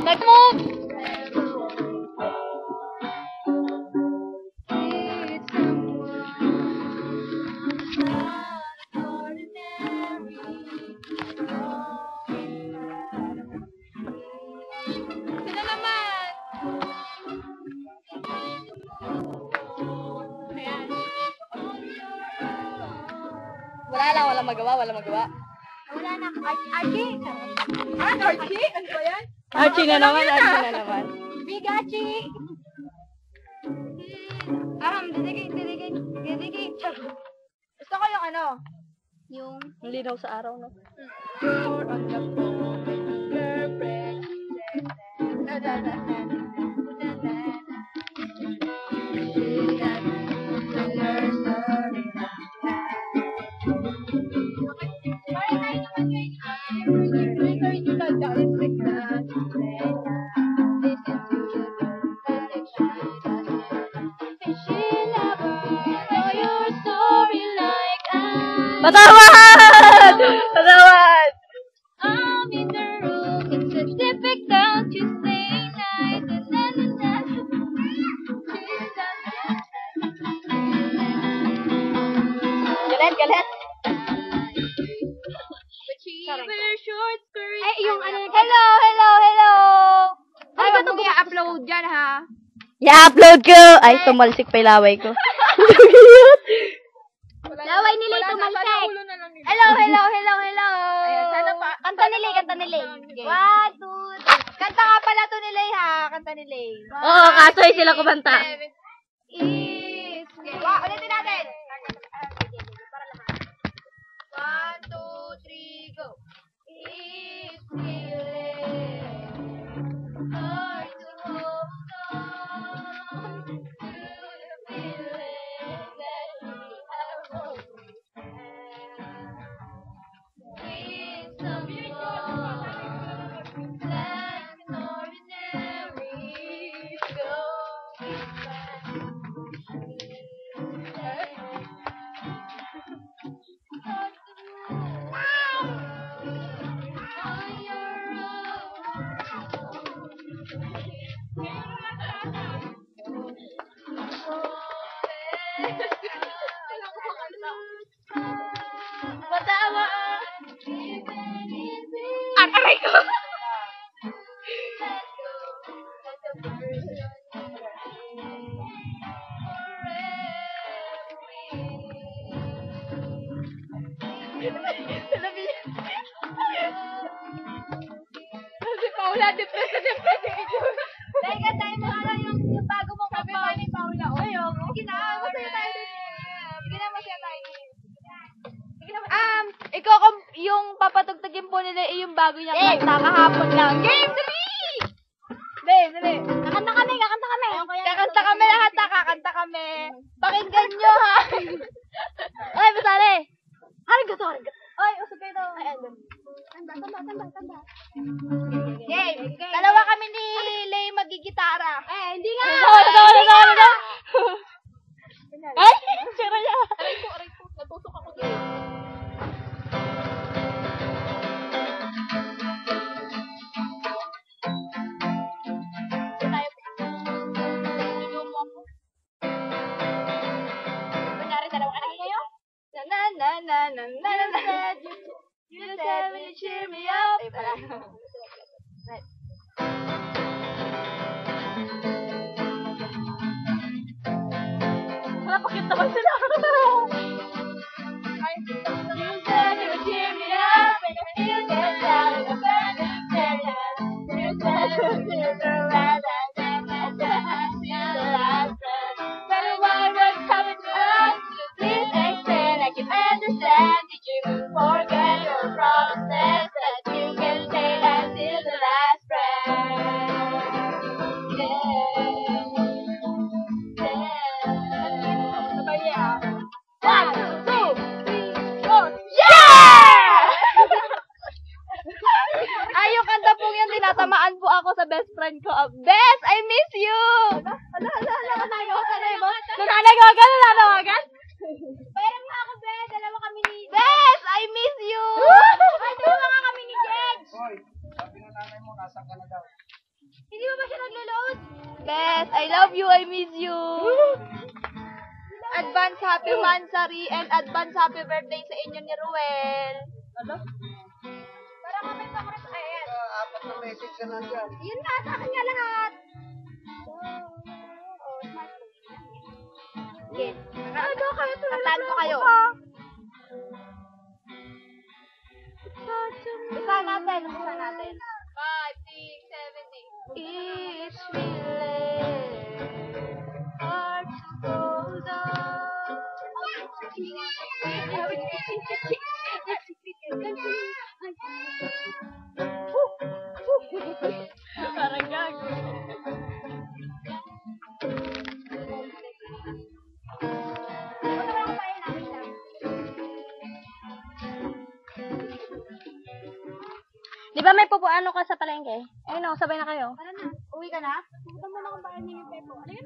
Let's move! Sino naman? Ayan. Wala magawa. Wala na. Archie! Archie? Ano ba yan? Archie na naman. Bigachi! Didigi. Gusto ko yung ano? Yung... Linaw sa araw, no? You're on the phone with your girlfriend. Patawad! I'm in the room, it's so difficult to say nice and Galit. Ay, yung ano, hello! Ay, ba't ito i-upload dyan, ha? I-upload ko! Ay, tumalsik pa yung laway ko. Laway nila tumalsik! Hello! Ayan, sana pa. Kanta nila. Okay. 1, 2, 3. Kanta nga pala to nila, ha? Kanta nila. Oo, kaso ay sila kumanta. Ulitin natin. 1, 2, 3, go. It's feeling hard to hold on to the feeling that we have with someone like an ordinary going back. Matawa. Aray ko! Si Paula, depressed. Teka, tayo mo yung bago mong kanta ni Paula. Oy, sige na, masaya tayo dun. Ikaw yung papatugtugin po nila yung bago niyang kanta kahapon lang. Game 3! Dali. Kakanta kami. Kakanta kami lahat, kakanta kami. Pakinggan nyo, ha? Ay, basali. Arigato. Ay, usap kayo daw. Ay, andun. Tanda. Game. Dalawa kami ni Lay magigitara. Hindi nga. Ano? Ay, sira niya. Aray ko. Natusok ako dito. You said when you cheer me up. Wala, pakit naman sila. You said you would cheer me up when I feel get down in the burning area. You said you would cheer me around and then you're the last friend. But why was coming to us? Please explain, I can understand. Did you forget your promises that you can stay until the last friend? Yeah. 1, 2, 3, 4. Yeah! Ay, yung kanta pong yun, tinatamaan po ako sa best friend ko. Best, I miss you! Nananawagan? Parang nga ako, Bes. Dalawa kami ni... Bes, I miss you! Ay, dalawa nga kami ni Jedge. Hoy, sabi ng nanay mo, nasaan ka na daw? Bes, I love you, I miss you. Advance happy mansari and advance happy birthday sa inyo ni Ruel. Ano? Para kami pa Chris. Ayan. Apat na message ka lang dyan. Yun nga, sa akin nga lahat. Okay. Kantaan ko kayo. Bisa natin. 5, 6, 7, 8. It's really hard to go down. Parang gago. Di ba may pupuano ka sa palengke? Ayun o, sabay na kayo. Uwi ka na? Pupunta mo na kung paano yung pepo. Ano yun